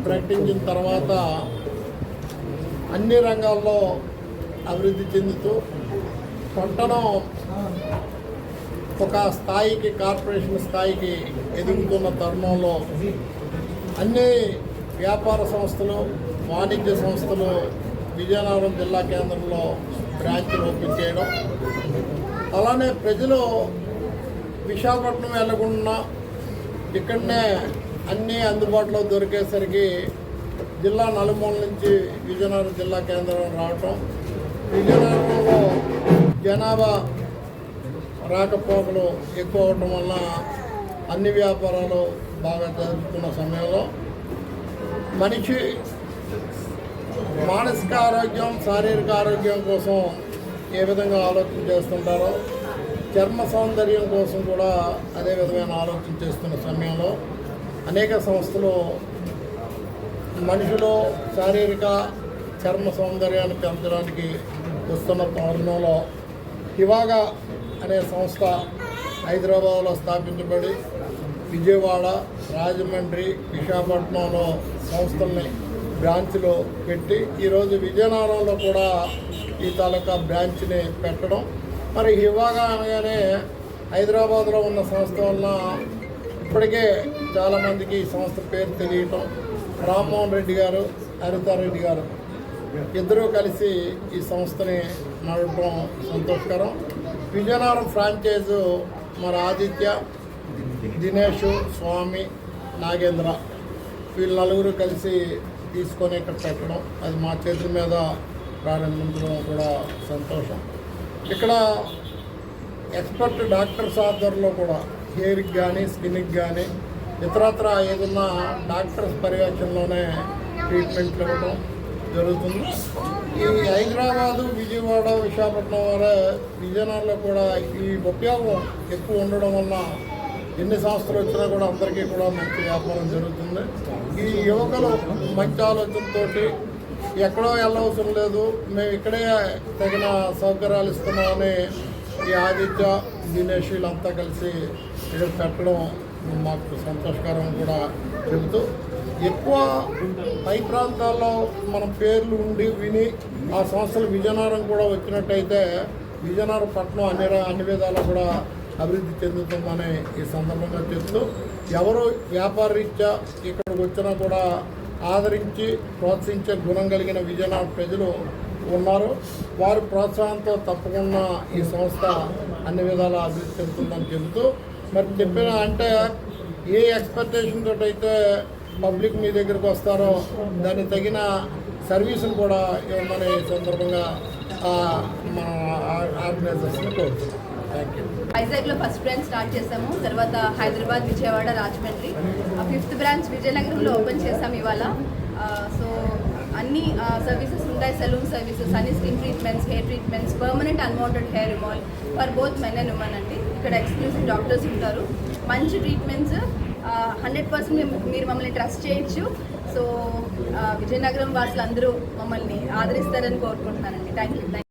ప్రకటించిన తర్వాత అన్ని రంగాల్లో అభివృద్ధి చెందుతూ పట్టణం ఒక స్థాయికి కార్పొరేషన్ స్థాయికి ఎదుగుతున్న తరుణంలో అన్ని వ్యాపార సంస్థలు వాణిజ్య సంస్థలు విజయనగరం జిల్లా కేంద్రంలో బ్రాంచ్లు ఓపెన్ చేయడం, అలానే ప్రజలు విశాఖపట్నం వెళ్ళకుండా ఇక్కడనే అన్నీ అందుబాటులో దొరికేసరికి జిల్లా నలుమూల నుంచి విజయనగరం జిల్లా కేంద్రం రావటం, విజయనగరంలో జనాభా రాకపోకలు ఎక్కువ అవటం వల్ల అన్ని వ్యాపారాలు బాగా జరుగుతున్న సమయంలో మనిషి మానసిక ఆరోగ్యం శారీరక ఆరోగ్యం కోసం ఏ విధంగా ఆలోచన చేస్తుంటారో చర్మ సౌందర్యం కోసం కూడా అదే విధమైన ఆలోచన చేస్తున్న సమయంలో అనేక సంస్థలు మనిషిలో శారీరక చర్మ సౌందర్యాన్ని పెంచడానికి వస్తున్న తరుణంలో హివాగా అనే సంస్థ హైదరాబాద్లో స్థాపించబడి విజయవాడ, రాజమండ్రి, విశాఖపట్నంలో సంస్థల్ని బ్రాంచ్లో పెట్టి ఈరోజు విజయనగరంలో కూడా ఈ తాలూకా బ్రాంచ్ని పెట్టడం. మరి హివాగా అనగానే హైదరాబాద్లో ఉన్న సంస్థ వలన ఇప్పటికే చాలామందికి ఈ సంస్థ పేరు తెలియటం, రామ్మోహన్ రెడ్డి గారు, హరితారెడ్డి గారు ఇద్దరూ కలిసి ఈ సంస్థని నడపడం సంతోషకరం. విజయనగరం ఫ్రాంచైజు మరి ఆదిత్య, దినేష్, స్వామి, నాగేంద్ర వీళ్ళు నలుగురు కలిసి తీసుకొని ఇక్కడ పెట్టడం, అది మా చేతుల మీద ప్రారంభించడం కూడా సంతోషం. ఇక్కడ ఎక్స్పర్ట్ డాక్టర్స్ ఆధ్వర్యంలో కూడా హెయిర్కి కానీ స్కిన్కి కానీ ఇతరత్ర ఏదన్నా డాక్టర్స్ పర్యవేక్షణలోనే ట్రీట్మెంట్లు ఇవ్వడం జరుగుతుంది. ఈ హైదరాబాదు, విజయవాడ, విశాఖపట్నం వరే విజయనగరంలో కూడా ఈ ఉపయోగం ఎక్కువ ఉండడం వల్ల ఎన్ని సంస్థలు వచ్చినా కూడా అందరికీ కూడా మంచి వ్యాపారం జరుగుతుంది. ఈ యువకులు మంచి ఆలోచనతోటి ఎక్కడో వెళ్ళవసరం లేదు, మేము ఇక్కడే తగిన సౌకర్యాలు ఇస్తున్నామని ఈ ఆదిత్య, దినేష్ వీళ్ళంతా కలిసి ఇక్కడ పెట్టడం మాకు సంతోషకరం కూడా చెబుతూ, ఎక్కువ పై ప్రాంతాల్లో మన పేర్లు ఉండి విని ఆ సంస్థలు విజయనగరం కూడా వచ్చినట్టయితే విజయనగరం పట్టణం అన్ని విధాలు కూడా అభివృద్ధి చెందుతుందని ఈ సందర్భంగా చెప్తూ, ఎవరు వ్యాపార రీత్యా ఇక్కడికి వచ్చినా కూడా ఆదరించి ప్రోత్సహించే గుణం కలిగిన విజయనగరం ప్రజలు ఉన్నారు. వారి ప్రోత్సాహంతో తప్పకుండా ఈ సంస్థ అన్ని విధాలా అభివృద్ధి చెందుతుందని చెబుతూ, మరి చెప్పిన అంటే ఏ ఎక్స్పెక్టేషన్ తోటి అయితే పబ్లిక్ మీ దగ్గరికి వస్తారో దానికి తగిన సర్వీసులు కూడా ఇవ్వమని ఈ సందర్భంగా మన ఆర్గనైజర్స్ని కోరుతున్నాం. Thank you. వైజాగ్లో ఫస్ట్ బ్రాంచ్ స్టార్ట్ చేసాము, తర్వాత హైదరాబాద్, విజయవాడ, రాజమండ్రి, 5th బ్రాంచ్ విజయనగరంలో ఓపెన్ చేసాము ఇవాళ. సో అన్ని సర్వీసెస్ ఉంటాయి, సెలూన్ సర్వీసెస్, అన్ని skin treatments, hair treatments, permanent unwanted hair removal for both men and women అండి. ఇక్కడ ఎక్స్క్లూసివ్ డాక్టర్స్ ఉంటారు, మంచి ట్రీట్మెంట్స్, 100% మీరు మమ్మల్ని ట్రస్ట్ చేయొచ్చు. సో విజయనగరం వాసులు అందరూ మమ్మల్ని ఆదరిస్తారని కోరుకుంటున్నానండి. Thank you.